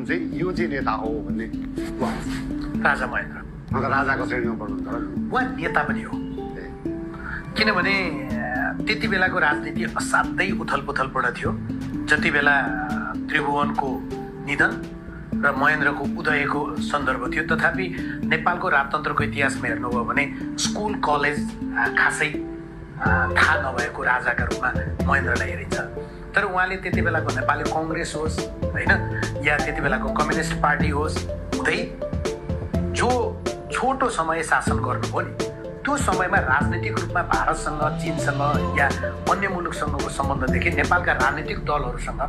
चाहिँ यो चाहिँ नेता हो भन्ने राजा महेन्द्र राजाको श्रेणीमा पर्नुहुन्छ उहाँ नेता पनि हो। किनभने त्यति बेलाको राजनीति असाध्यै उथलपुथलबाट थियो। जति बेला त्रिभुवनको निधन र महेन्द्रको उदयको सन्दर्भ थियो, तथापि नेपालको राजतन्त्रको इतिहासमा हेर्नुभयो भने स्कुल कलेज खासै थाहा नभएको राजाका रूपमा महेन्द्रलाई हेरिन्छ। तर उहाँले त्यति बेलाको नेपाली कङ्ग्रेस होस् होइन या त्यति बेलाको कम्युनिस्ट पार्टी होस् हुँदै जो छोटो समय शासन गर्नुभयो नि, त्यो समयमा राजनीतिक रूपमा भारतसँग, चीनसँग या अन्य मुलुकसँगको सम्बन्धदेखि नेपालका राजनीतिक दलहरूसँग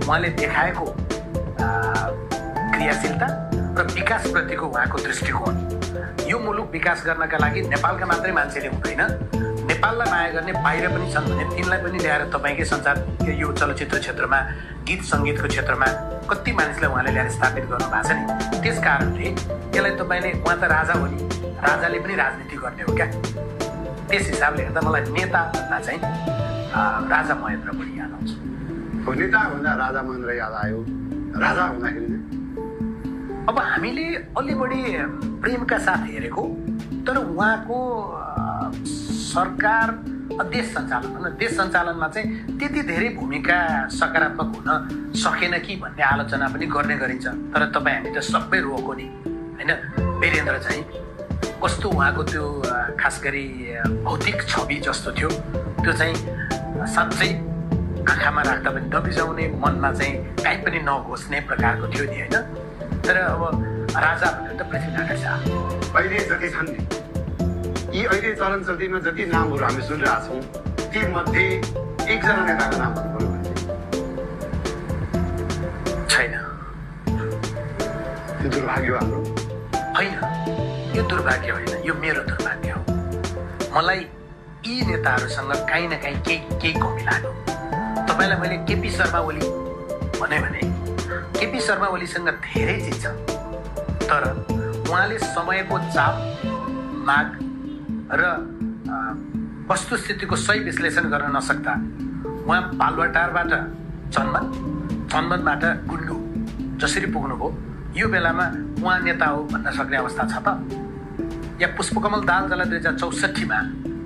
उहाँले देखाएको क्रियाशीलता र विकासप्रतिको उहाँको दृष्टिकोण, यो मुलुक विकास गर्नका लागि नेपालका मात्रै मान्छेले हुँदैन, नेपाललाई माया गर्ने बाहिर पनि छन् भने तिनलाई पनि ल्याएर तपाईँकै संसार यो चलचित्र क्षेत्रमा, गीत सङ्गीतको क्षेत्रमा कति मानिसलाई उहाँले ल्याएर स्थापित गर्नुभएको छ नि। त्यस कारणले यसलाई तपाईँले, उहाँ त राजा हो नि, राजाले पनि राजनीति गर्ने हो क्या। त्यस हिसाबले हेर्दा मलाई नेता भन्दा चाहिँ राजा महेन्द्र पनि याद आउँछ। नेता भन्दा राजा महेन्द्र याद आयो। राजा भन्दाखेरि अब हामीले अलि बढी प्रेमका साथ हेरेको, तर उहाँको सरकार देश सञ्चालनमा चाहिँ त्यति धेरै भूमिका सकारात्मक हुन सकेन कि भन्ने आलोचना पनि गर्ने गरिन्छ। तर तपाईँ हामी त सबै रोको नि होइन। वीरेन्द्र चाहिँ कस्तो उहाँको त्यो खास गरी भौतिक छवि जस्तो थियो, त्यो चाहिँ साँच्चै आँखामा राख्दा पनि नबिजाउने, मनमा चाहिँ काहीँ पनि नघोस्ने प्रकारको थियो नि होइन। तर अब राजा भनेर त पृथ्वीनारायण शाह अहिले जति छन् नि, यी अहिले चलन चल्तीमा जति नामहरू हामी सुनिरहेका छौँ ती मध्ये एकजना नेताको नाम भन्नु पर्यो भने छैन। यो दुर्भाग्य हाम्रो होइन, यो दुर्भाग्य होइन, यो मेरो दुर्भाग्य हो। मलाई यी नेताहरूसँग काहीँ न काहीँ केही कमी लाग्यो। तपाईँलाई मैले केपी शर्मा ओली भने केपी शर्मा ओलीसँग धेरै चिज छ, तर उहाँले समयको चाप, माग र वस्तुस्थितिको सही विश्लेषण गर्न नसक्दा उहाँ बालुवाटारबाट चन्दनबाट गुन्डु जसरी पुग्नुभयो, यो बेलामा उहाँ नेता हो भन्न सक्ने अवस्था छ त? या पुष्पकमल दाहाल 2064मा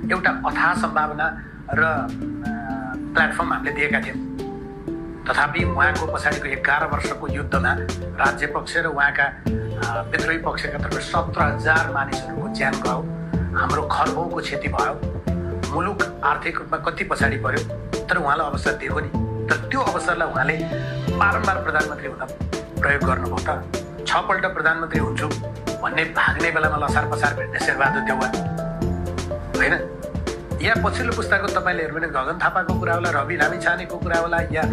एउटा अथाह सम्भावना र प्लेटफर्म हामीले दिएका थियौँ, तथापि उहाँको पछाडिको 11 वर्षको युद्धमा राज्य पक्ष र उहाँका विद्रोही पक्षका तर्फ 17,000 मानिसहरूको ज्यान गयो, हाम्रो खरबौको क्षति भयो, मुलुक आर्थिक रूपमा कति पछाडि पर्यो। तर उहाँलाई अवसर दिएको नि, तर त्यो अवसरलाई उहाँले बारम्बार प्रधानमन्त्री हुन प्रयोग गर्नुभयो त। 6 पल्ट प्रधानमन्त्री हुन्छु भन्ने भाग्ने बेलामा लसार पसार भेट्ने शेरबहादुर देउवा होइन, या पछिल्लो पुस्ताको तपाईँले हेर्नु भने गगन थापाको कुरा होला, रवि लामिछानेको कुरा होला, या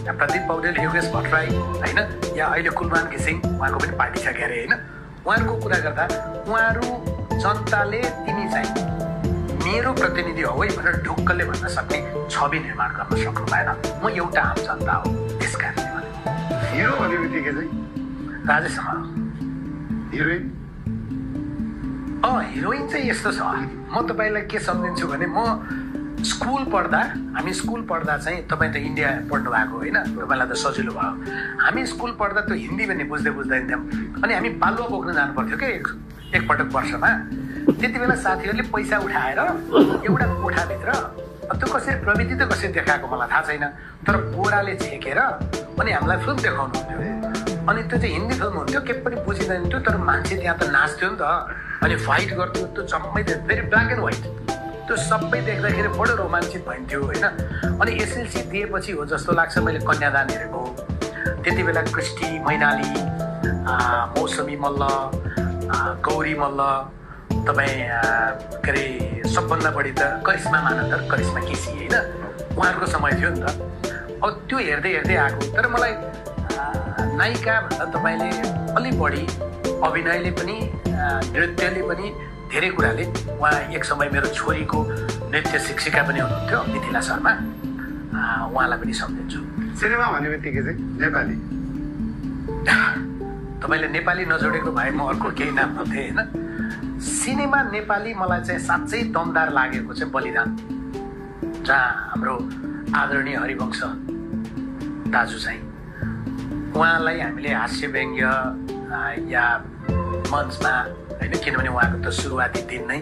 प्रदीप पौडेल, योगेश भट्टराई होइन, या अहिले कुलमान घिसिङ, उहाँको पनि पार्टी छ के अरे होइन। उहाँहरूको कुरा गर्दा उहाँहरू जनताले तिमी चाहिँ मेरो प्रतिनिधि हो है भनेर ढुक्कले भन्न सक्ने छवि निर्माण गर्न सक्नु भएन। म एउटा आम जनता हो, त्यस कारणले भने हिरो भन्ने बित्तिकै चाहिँ राजेश हमाल। हिरोइन हिरोइन चाहिँ यस्तो छ, म तपाईँलाई के सम्झिन्छु भने हामी स्कुल पढ्दा चाहिँ तपाईँ त इन्डिया पढ्नु भएको होइन, तपाईँलाई त सजिलो भयो। हामी स्कुल पढ्दा त्यो हिन्दी पनि बुझ्दैन थियौँ, अनि हामी बालुवा बोक्न जानु पर्थ्यो क्या एकपटक वर्षमा। त्यति बेला साथीहरूले पैसा उठाएर एउटा कोठाभित्र, त्यो कसरी प्रविधि त कसरी देखाएको मलाई थाहा छैन, तर बोराले छेकेर अनि हामीलाई फिल्म देखाउनु हुन्थ्यो। अनि त्यो चाहिँ हिन्दी फिल्म हुन्थ्यो, के पनि बुझिँदैन थियो, तर मान्छे त्यहाँ त नाच्थ्यो नि त, अनि फाइट गर्थ्यो, त्यो जम्मै फेरि ब्ल्याक एन्ड व्हाइट, त्यो सबै देख्दाखेरि बडो रोमाञ्चित भइन्थ्यो होइन। अनि एसएलसी दिएपछि हो जस्तो लाग्छ मैले कन्यादान हेरेको, त्यति बेला क्रिस्टी, मैनाली, मौसमी मल्ल, गौरी मल्ल, तपाईँ के अरे सबभन्दा बढी त करिश्मा मानन्दर, करिश्मा केसी होइन, उहाँहरूको समय थियो नि त। अब त्यो हेर्दै आएको, तर मलाई नायिका भन्दा तपाईँले अलि बढी अभिनयले पनि नृत्यले पनि धेरै कुराले, उहाँ एक समय मेरो छोरीको नृत्य शिक्षिका पनि हुनुहुन्थ्यो मिथिला शर्मा, उहाँलाई पनि सम्झिन्छु। सिनेमा भन्ने बित्तिकै चाहिँ नेपाली, तपाईँले नेपाली नजोडेको भए म अर्को केही नाम भन्थेँ होइन। सिनेमा नेपाली मलाई चाहिँ साँच्चै दमदार लागेको चाहिँ बलिदान, जहाँ हाम्रो आदरणीय हरिवंश दाजु चाहिँ उहाँलाई हामीले हास्य व्यङ्ग्य या मञ्चमा होइन, किनभने उहाँको त सुरुवाती दिन नै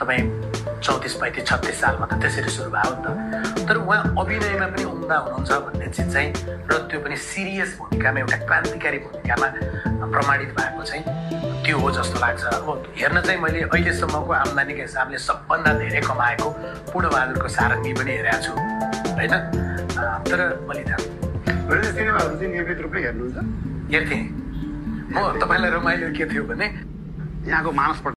तपाईँ 34, 35, 36 सालमा त त्यसरी सुरु भयो नि त। तर उहाँ अभिनयमा पनि उम्दा हुनुहुन्छ भन्ने चिज चाहिँ, र त्यो पनि सिरियस भूमिकामा, एउटा क्रान्तिकारी भूमिकामा प्रमाणित भएको चाहिँ त्यो हो जस्तो लाग्छ। अब हेर्न चाहिँ मैले अहिलेसम्मको आम्दानीको हिसाबले सबभन्दा धेरै कमाएको पूर्णबहादुरको सारङ्गी पनि हेरेको छु होइन। तर बलिदान सिनेमाहरू चाहिँ नियमित रूपले हेर्नुहुन्छ? हेर्थेँ म। तपाईँलाई रमाइलो के थियो भने यहाँको मानस